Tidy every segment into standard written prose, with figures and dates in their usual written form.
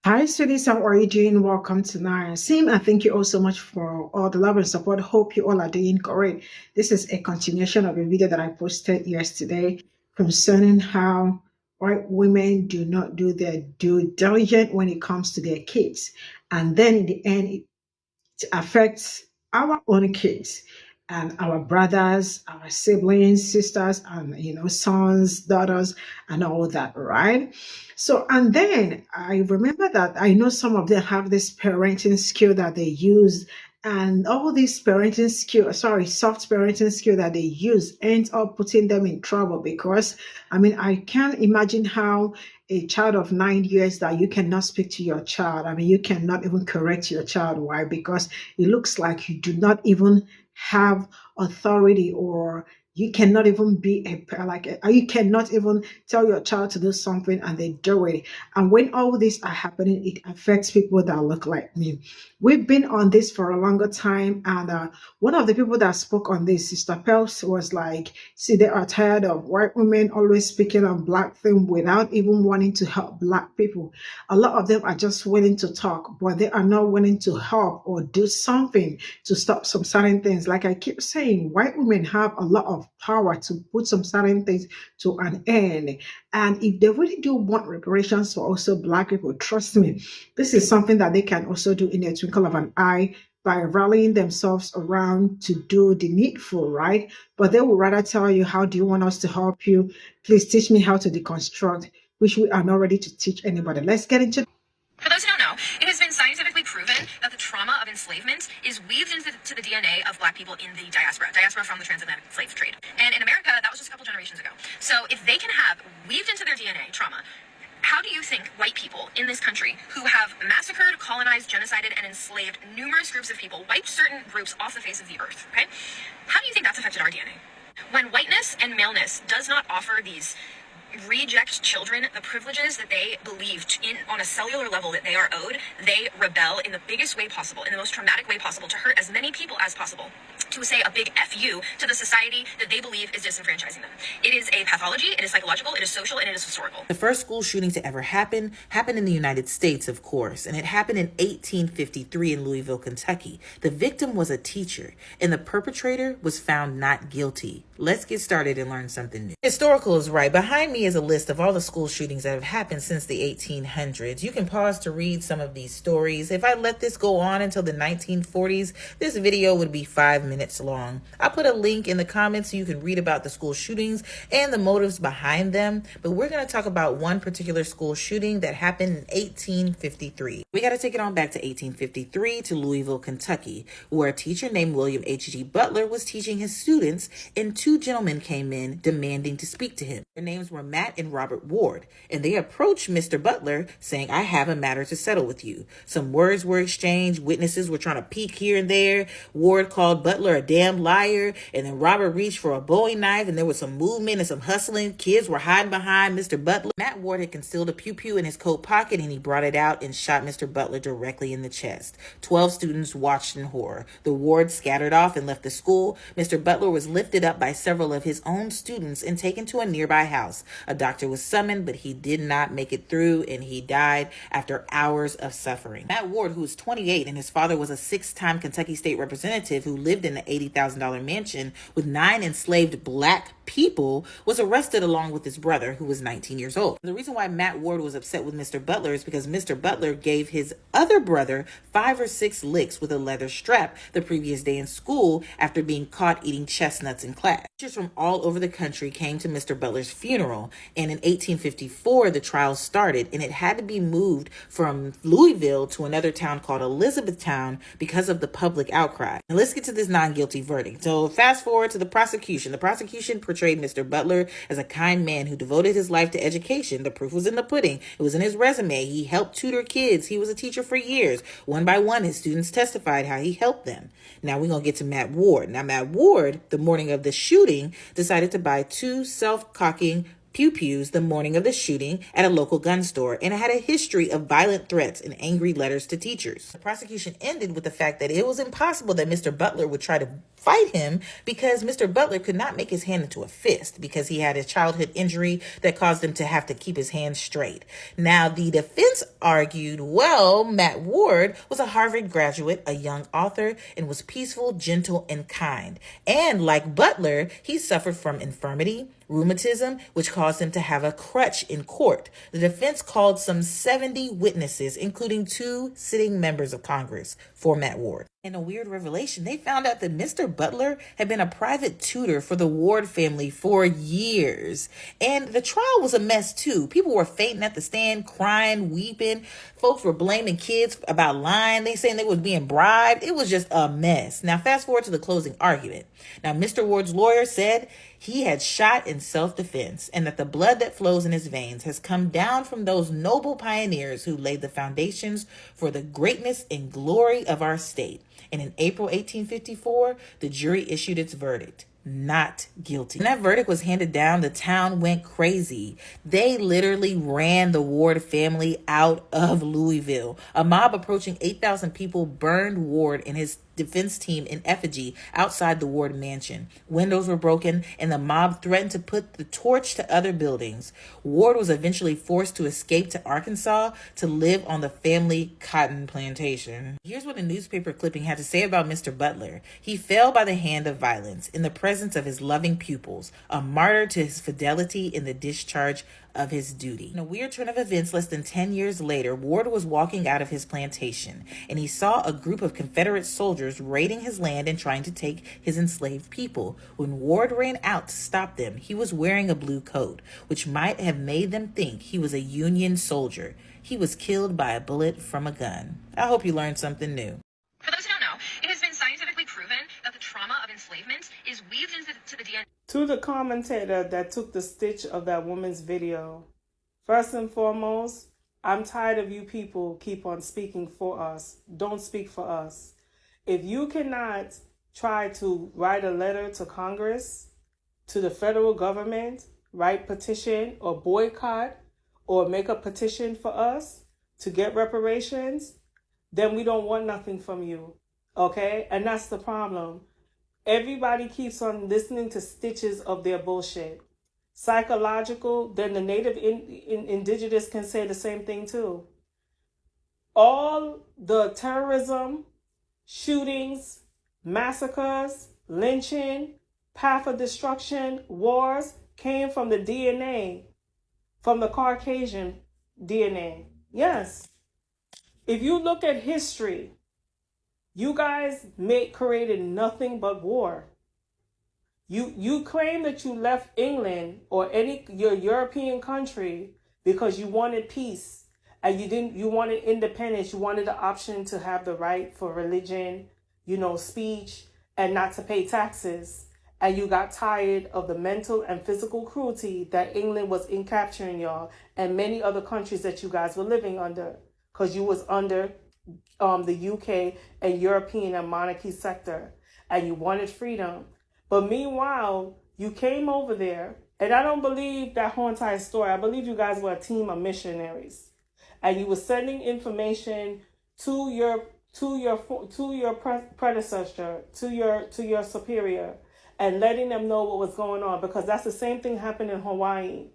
Hi, students. How are you doing? Welcome to Nine Sim, and thank you all so much for all the love and support. Hope you all are doing great. This is a continuation of a video that I posted yesterday concerning how white women do not do their due diligence when it comes to their kids, and then in the end, it affects our own kids and our brothers, our siblings, sisters, and sons, daughters, and all that, right? So, and then I remember that I know some of them have this parenting skill that they use, and all these parenting skill, sorry, soft parenting skill that they use ends up putting them in trouble because I can't imagine how a child of 9 years that you cannot speak to your child. You cannot even correct your child. Why? Because it looks like you do not even have authority, or you cannot even be you cannot even tell your child to do something and they do it. And when all these are happening, it affects people that look like me. We've been on this for a longer time, and one of the people that spoke on this, Sister Pe0ple, was like, see, they are tired of white women always speaking on black things without even wanting to help black people. A lot of them are just willing to talk, but they are not willing to help or do something to stop some certain things. Like I keep saying, white women have a lot of power to put some certain things to an end. And if they really do want reparations for also black people, trust me, this is something that they can also do in a twinkle of an eye by rallying themselves around to do the needful, right? But they will rather tell you, how do you want us to help you? Please teach me how to deconstruct, which we are not ready to teach anybody. Let's get into. For those who don't know, it has been scientifically proven that the trauma of enslavement is weaved into the DNA of black people in the diaspora from the transatlantic slave trade. And in America, that was just a couple generations ago. So if they can have weaved into their DNA trauma, how do you think white people in this country who have massacred, colonized, genocided, and enslaved numerous groups of people, wiped certain groups off the face of the earth, okay? How do you think that's affected our DNA? When whiteness and maleness does not offer these reject children the privileges that they believed in on a cellular level that they are owed, they rebel in the biggest way possible, in the most traumatic way possible, to hurt as many people as possible, to say a big F you to the society that they believe is disenfranchising them. It is a pathology, it is psychological, it is social, and it is historical. The first school shooting to ever happen happened in the United States, of course, and it happened in 1853 in Louisville, Kentucky. The victim was a teacher, and the perpetrator was found not guilty. Let's get started and learn something new. Historical is right. Behind me is a list of all the school shootings that have happened since the 1800s. You can pause to read some of these stories. If I let this go on until the 1940s, this video would be 5 minutes long. I'll put a link in the comments so you can read about the school shootings and the motives behind them. But we're going to talk about one particular school shooting that happened in 1853. We got to take it on back to 1853 to Louisville, Kentucky, where a teacher named William H.G. Butler was teaching his students, and two gentlemen came in demanding to speak to him. Their names were Matt and Robert Ward, and they approached Mr. Butler saying, I have a matter to settle with you. Some words were exchanged. Witnesses were trying to peek here and there. Ward called Butler a damn liar, and then Robert reached for a Bowie knife, and there was some movement and some hustling. Kids were hiding behind Mr. Butler. Matt Ward had concealed a pew-pew in his coat pocket, and he brought it out and shot Mr. Butler directly in the chest. 12 students watched in horror. The Wards scattered off and left the school. Mr. Butler was lifted up by several of his own students and taken to a nearby house. A doctor was summoned, but he did not make it through, and he died after hours of suffering. Matt Ward, who was 28, and his father was a 6-time Kentucky state representative who lived in an $80,000 mansion with 9 enslaved black people, was arrested along with his brother, who was 19 years old. The reason why Matt Ward was upset with Mr. Butler is because Mr. Butler gave his other brother 5 or 6 licks with a leather strap the previous day in school after being caught eating chestnuts in class. Teachers from all over the country came to Mr. Butler's funeral, and in 1854 the trial started, and it had to be moved from Louisville to another town called Elizabethtown because of the public outcry. And let's get to this non-guilty verdict. So fast forward to the prosecution. The prosecution portrayed Mr. Butler as a kind man who devoted his life to education. The proof was in the pudding. It was in his resume. He helped tutor kids. He was a teacher for years. One by one, his students testified how he helped them. Now we're going to get to Matt Ward. Now Matt Ward, the morning of the shooting, decided to buy 2 self-cocking pew-pews the morning of the shooting at a local gun store, and it had a history of violent threats and angry letters to teachers. The prosecution ended with the fact that it was impossible that Mr. Butler would try to fight him because Mr. Butler could not make his hand into a fist because he had a childhood injury that caused him to have to keep his hand straight. Now, the defense argued, well, Matt Ward was a Harvard graduate, a young author, and was peaceful, gentle, and kind. And like Butler, he suffered from infirmity, rheumatism, which caused him to have a crutch in court. The defense called some 70 witnesses, including 2 sitting members of Congress, for Matt Ward. In a weird revelation, they found out that Mr. Butler had been a private tutor for the Ward family for years. And the trial was a mess too. People were fainting at the stand, crying, weeping. Folks were blaming kids about lying. They saying they was being bribed. It was just a mess. Now, fast forward to the closing argument. Now, Mr. Ward's lawyer said he had shot in self-defense and that the blood that flows in his veins has come down from those noble pioneers who laid the foundations for the greatness and glory of our state. And in April 1854, the jury issued its verdict. Not guilty. When that verdict was handed down, the town went crazy. They literally ran the Ward family out of Louisville. A mob approaching 8,000 people burned Ward and his defense team in effigy outside the Ward mansion. Windows were broken and the mob threatened to put the torch to other buildings. Ward was eventually forced to escape to Arkansas to live on the family cotton plantation. Here's what a newspaper clipping had to say about Mr. Butler. He fell by the hand of violence in the presence of his loving pupils, a martyr to his fidelity in the discharge of his duty. In a weird turn of events, less than 10 years later, Ward was walking out of his plantation, and he saw a group of Confederate soldiers raiding his land and trying to take his enslaved people. When Ward ran out to stop them, he was wearing a blue coat, which might have made them think he was a Union soldier. He was killed by a bullet from a gun. I hope you learned something new. For those who don't know, it has been scientifically proven that the trauma of enslavement is weaved into the DNA. To the commentator that took the stitch of that woman's video, first and foremost, I'm tired of you people keep on speaking for us. Don't speak for us. If you cannot try to write a letter to Congress, to the federal government, write petition or boycott or make a petition for us to get reparations, then we don't want nothing from you. Okay? And that's the problem. Everybody keeps on listening to stitches of their bullshit. Psychological, then the native indigenous can say the same thing too. All the terrorism, shootings, massacres, lynching, path of destruction, wars came from the DNA, from the Caucasian DNA. Yes. If you look at history, you guys created nothing but war. You claim that you left England or your European country because you wanted peace and you wanted independence. You wanted the option to have the right for religion, speech, and not to pay taxes. And you got tired of the mental and physical cruelty that England was in capturing y'all and many other countries that you guys were living under, because you was under the UK and European and monarchy sector, and you wanted freedom. But meanwhile, you came over there, and I don't believe that whole entire story. I believe you guys were a team of missionaries, and you were sending information to your predecessor, to your superior, and letting them know what was going on, because that's the same thing happened in Hawaii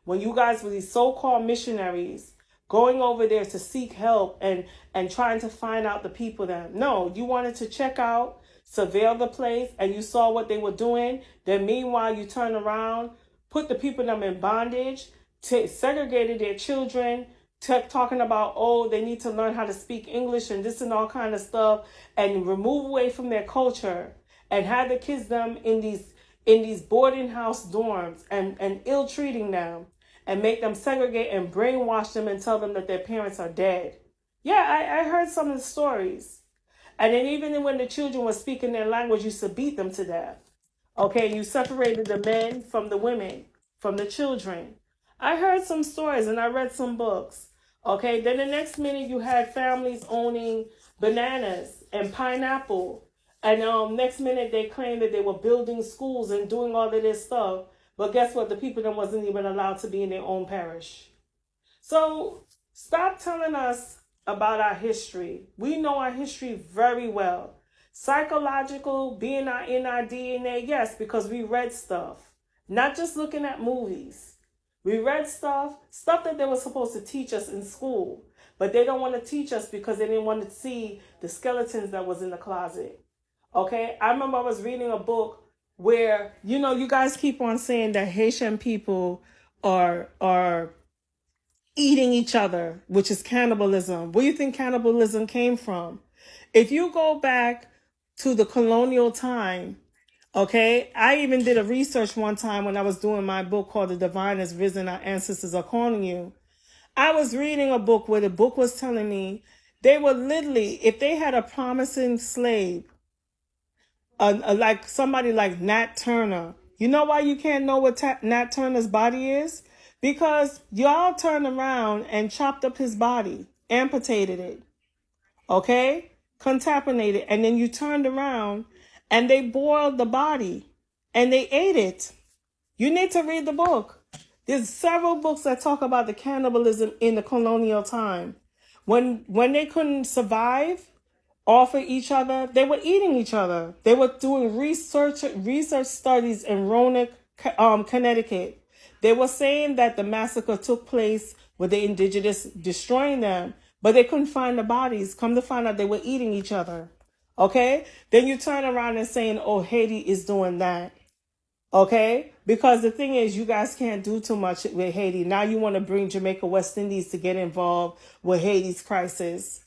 when you guys were these so-called missionaries going over there to seek help and trying to find out the people that, no, you wanted to check out, surveil the place, and you saw what they were doing. Then meanwhile, you turn around, put the people them in bondage, segregated their children, talking about, oh, they need to learn how to speak English and this and all kind of stuff, and remove away from their culture, and had the kids them in these boarding house dorms and ill-treating them, and make them segregate and brainwash them and tell them that their parents are dead. Yeah, I heard some of the stories. And then even when the children were speaking their language, you used to beat them to death. Okay, you separated the men from the women, from the children. I heard some stories and I read some books. Okay, then the next minute you had families owning bananas and pineapple. And next minute they claimed that they were building schools and doing all of this stuff. But guess what? The people that wasn't even allowed to be in their own parish. So stop telling us about our history. We know our history very well. Psychological, being in our DNA, yes, because we read stuff. Not just looking at movies. We read stuff that they were supposed to teach us in school. But they don't want to teach us because they didn't want to see the skeletons that was in the closet. Okay? I remember I was reading a book where, you guys keep on saying that Haitian people are eating each other, which is cannibalism. Where do you think cannibalism came from? If you go back to the colonial time, okay, I even did a research one time when I was doing my book called The Divine Has Risen, Our Ancestors Are Calling You. I was reading a book where the book was telling me they were literally, if they had a promising slave, like somebody like Nat Turner. You know why you can't know what Nat Turner's body is? Because y'all turned around and chopped up his body, amputated it, okay? Contaminated, and then you turned around and they boiled the body and they ate it. You need to read the book. There's several books that talk about the cannibalism in the colonial time. When they couldn't survive off of each other, they were eating each other. They were doing research studies in Roanoke, Connecticut. They were saying that the massacre took place with the indigenous destroying them, but they couldn't find the bodies. Come to find out they were eating each other. Okay? Then you turn around and saying, oh, Haiti is doing that. Okay? Because the thing is, you guys can't do too much with Haiti. Now you want to bring Jamaica, West Indies to get involved with Haiti's crisis.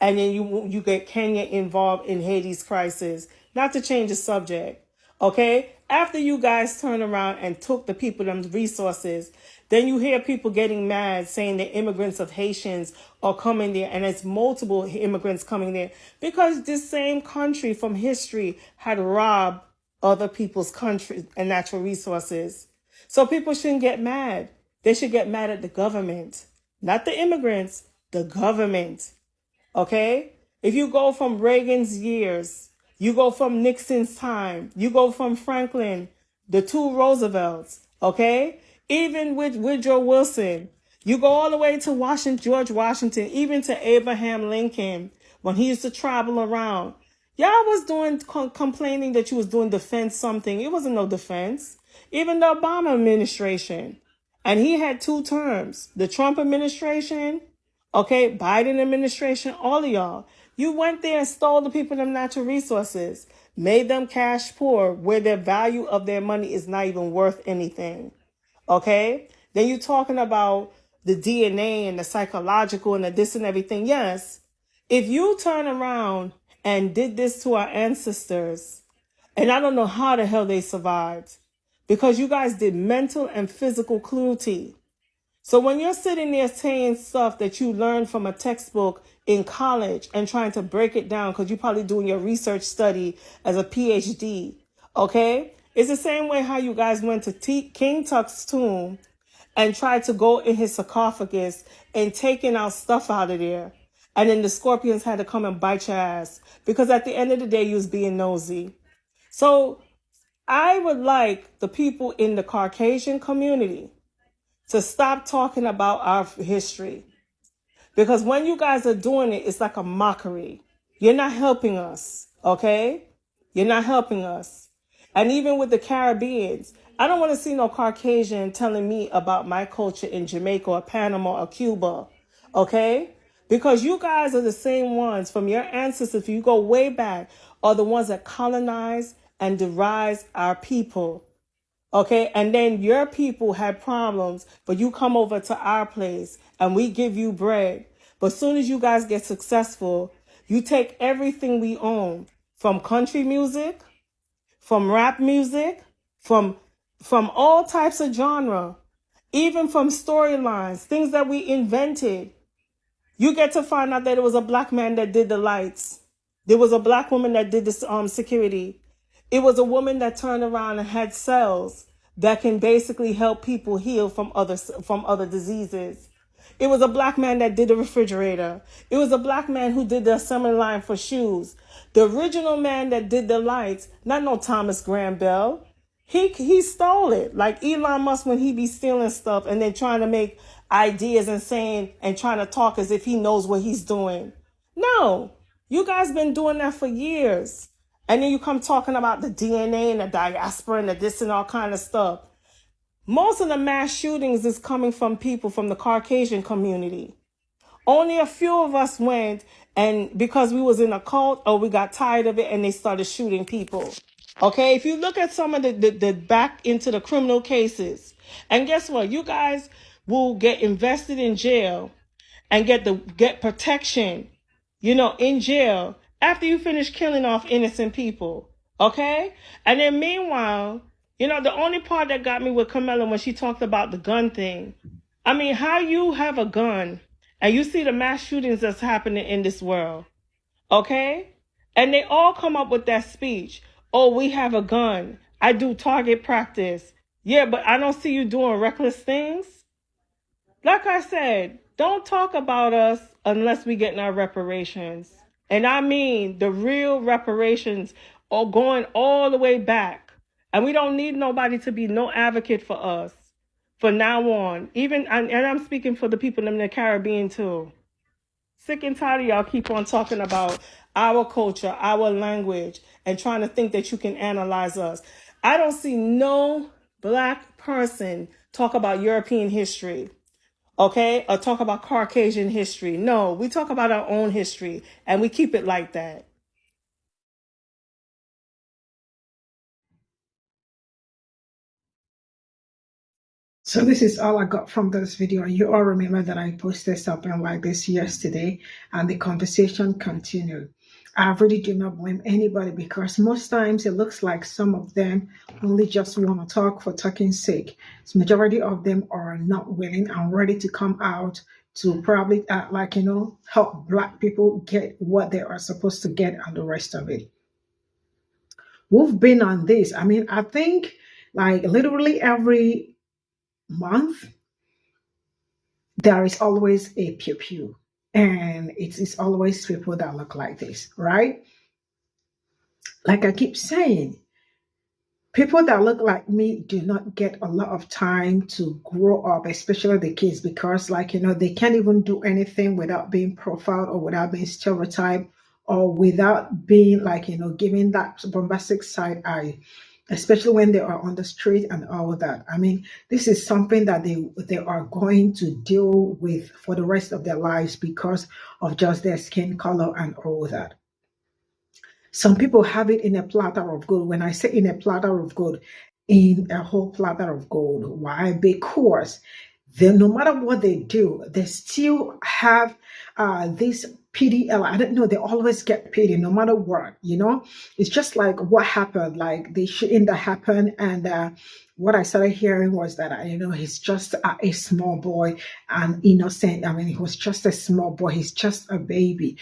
And then you get Kenya involved in Haiti's crisis. Not to change the subject. Okay? After you guys turn around and took the people them resources, then you hear people getting mad saying the immigrants of Haitians are coming there, and it's multiple immigrants coming there because this same country from history had robbed other people's country and natural resources. So people shouldn't get mad. They should get mad at the government, not the immigrants, the government. Okay? If you go from Reagan's years, you go from Nixon's time, you go from Franklin, the two Roosevelts, okay? Even with Woodrow Wilson, you go all the way to George Washington, even to Abraham Lincoln, when he used to travel around. Y'all was complaining that you was doing defense something. It wasn't no defense. Even the Obama administration. And he had 2 terms. The Trump administration, okay, Biden administration, all of y'all. You went there and stole the people them natural resources, made them cash poor where their value of their money is not even worth anything. Okay? Then you're talking about the DNA and the psychological and the this and everything. Yes. If you turn around and did this to our ancestors, and I don't know how the hell they survived, because you guys did mental and physical cruelty. So when you're sitting there saying stuff that you learned from a textbook in college and trying to break it down because you're probably doing your research study as a PhD, okay? It's the same way how you guys went to King Tut's tomb and tried to go in his sarcophagus and taking out stuff out of there. And then the scorpions had to come and bite your ass because at the end of the day, you was being nosy. So I would like the people in the Caucasian community to stop talking about our history. Because when you guys are doing it, it's like a mockery. You're not helping us, okay? You're not helping us. And even with the Caribbeans, I don't want to see no Caucasian telling me about my culture in Jamaica or Panama or Cuba, okay? Because you guys are the same ones from your ancestors, if you go way back, are the ones that colonized and derised our people. Okay, and then your people had problems, but you come over to our place and we give you bread. But as soon as you guys get successful, you take everything we own, from country music, from rap music, from all types of genre, even from storylines, things that we invented. You get to find out that it was a black man that did the lights. There was a black woman that did the security. It was a woman that turned around and had cells that can basically help people heal from other diseases. It was a black man that did the refrigerator. It was a black man who did the assembly line for shoes. The original man that did the lights, not no Thomas Graham Bell. He stole it. Like Elon Musk when he be stealing stuff and then trying to make ideas and saying and trying to talk as if he knows what he's doing. No, you guys been doing that for years. And then you come talking about the DNA and the diaspora and the this and all kind of stuff. Most of the mass shootings is coming from people from the Caucasian community. Only a few of us went, and because we was in a cult or we got tired of it and they started shooting people. Okay, if you look at some of the back into the criminal cases, and guess what? You guys will get invested in jail and get protection, in jail after you finish killing off innocent people. Okay? And then meanwhile, the only part that got me with Camilla when she talked about the gun thing. I mean, how you have a gun and you see the mass shootings that's happening in this world. Okay? And they all come up with that speech. Oh, we have a gun. I do target practice. Yeah, but I don't see you doing reckless things. Like I said, don't talk about us unless we get our reparations. And I mean the real reparations are going all the way back. And we don't need nobody to be no advocate for us from now on. And I'm speaking for the people in the Caribbean too. Sick and tired of y'all keep on talking about our culture, our language, and trying to think that you can analyze us. I don't see no black person talk about European history. Okay, or talk about Caucasian history. No, we talk about our own history and we keep it like that. So this is all I got from this video. You all remember that I posted something like this yesterday and the conversation continued. I really do not blame anybody because most times it looks like some of them only just want to talk for talking's sake. The majority of them are not willing and ready to come out to probably help black people get what they are supposed to get and the rest of it. We've been on this. I mean, I think like literally every month there is always a pew-pew, and it's always people that look like this, right? Like I keep saying, people that look like me do not get a lot of time to grow up, especially the kids, because they can't even do anything without being profiled or without being stereotyped or without being giving that bombastic side eye, especially when they are on the street and all that. I mean, this is something that they are going to deal with for the rest of their lives because of just their skin color and all that. Some people have it in a platter of gold. When I say in a platter of gold, in a whole platter of gold. Why? Because then no matter what they do, they still have this PDL. I don't know, they always get pity no matter what, It's just like what happened, like the shooting that happened. And what I started hearing was that, he's just a small boy and innocent. I mean, he was just a small boy. He's just a baby,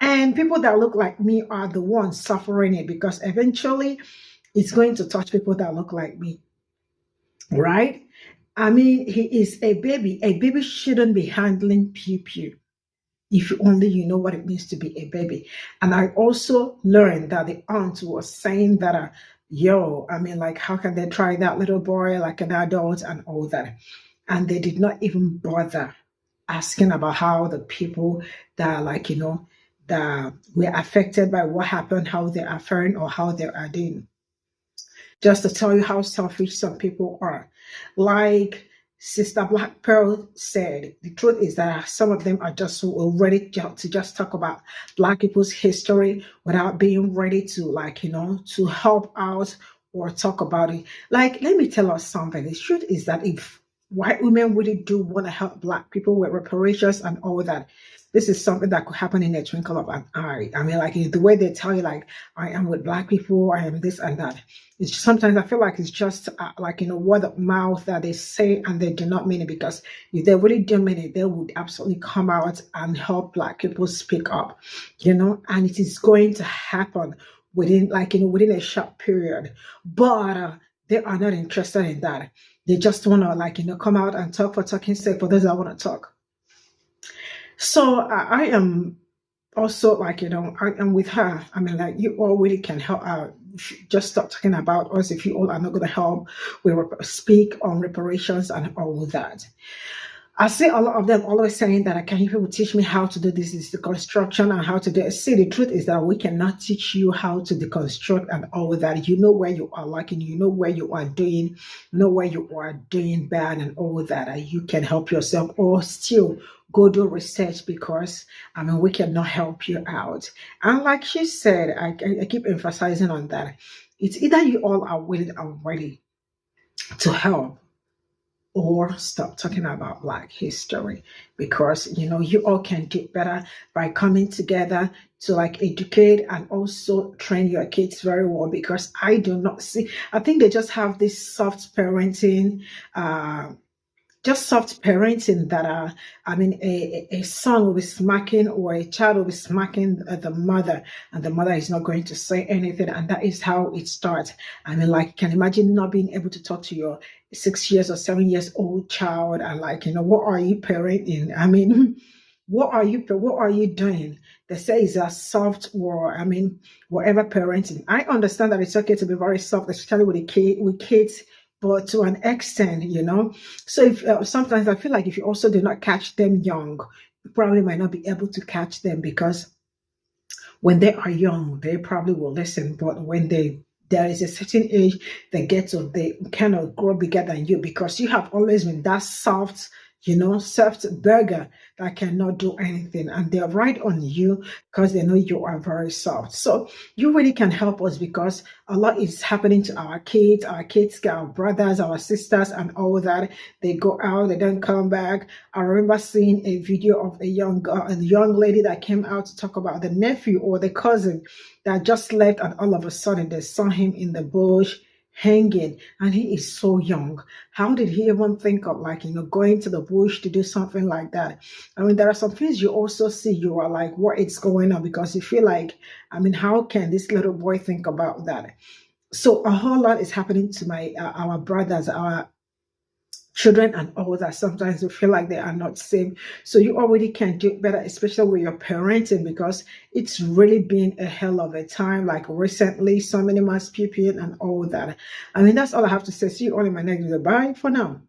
And people that look like me are the ones suffering it because eventually it's going to touch people that look like me, right? I mean, he is a baby. A baby shouldn't be handling pew-pew if only you know what it means to be a baby. And I also learned that the aunt was saying that, how can they try that little boy like an adult and all that? And they did not even bother asking about how the people that that were affected by what happened, how they are faring or how they are doing. Just to tell you how selfish some people are. Like Sister Black Pearl said, the truth is that some of them are just so ready to just talk about Black people's history without being ready to, to help out or talk about it. Like, let me tell us something. The truth is that if white women really do want to help Black people with reparations and all that, this is something that could happen in a twinkle of an eye. I mean, like the way they tell you, I am with Black people, I am this and that. It's just, sometimes I feel like it's just word of mouth that they say and they do not mean it, because if they really do mean it, they would absolutely come out and help Black people speak up, and it is going to happen within within a short period. But they are not interested in that. They just want to come out and talk for talking's sake for those that want to talk. So I am also I am with her. I mean, you all really can help out. Just stop talking about us if you all are not going to help. We speak on reparations and all that. I see a lot of them always saying that, can you people teach me how to do this is deconstruction and how to do it. See, the truth is that we cannot teach you how to deconstruct and all that. You know where you are lacking, you know where you are doing, you know where you are doing bad and all that, and you can help yourself or still go do research, because we cannot help you out. And like she said, I keep emphasizing on that. It's either you all are willing and ready to help, or stop talking about Black history, because you all can do better by coming together to like educate and also train your kids very well. Because I do not see, I think they just have this soft parenting, that a son will be smacking, or a child will be smacking the mother, and the mother is not going to say anything, and that is how it starts. Like, can you imagine not being able to talk to your 6 years or 7 years old child, and like, what are you parenting? What are you doing? They say it's a soft, or whatever parenting. I understand that it's okay to be very soft, especially with kids, but to an extent. So if sometimes I feel like if you also do not catch them young, you probably might not be able to catch them, because when they are young, they probably will listen. But when there is a certain age they get to, they kind of grow bigger than you, because you have always been that soft, soft burger that cannot do anything, and they're right on you because they know you are very soft. So you really can help us, because a lot is happening to our kids, our brothers, our sisters, and all that. They go out, they don't come back. I remember seeing a video of a young lady that came out to talk about the nephew or the cousin that just left, and all of a sudden they saw him in the bush hanging, and he is so young. How did he even think of going to the bush to do something like that? There are some things you also see, you are like, what is going on? Because you feel like, how can this little boy think about that? So a whole lot is happening to our brothers, our children, and all that. Sometimes we feel like they are not safe. So you already can do better, especially with your parenting, because it's really been a hell of a time. Like recently, so many mass PPN and all that. That's all I have to say. See you all in my next video. Bye for now.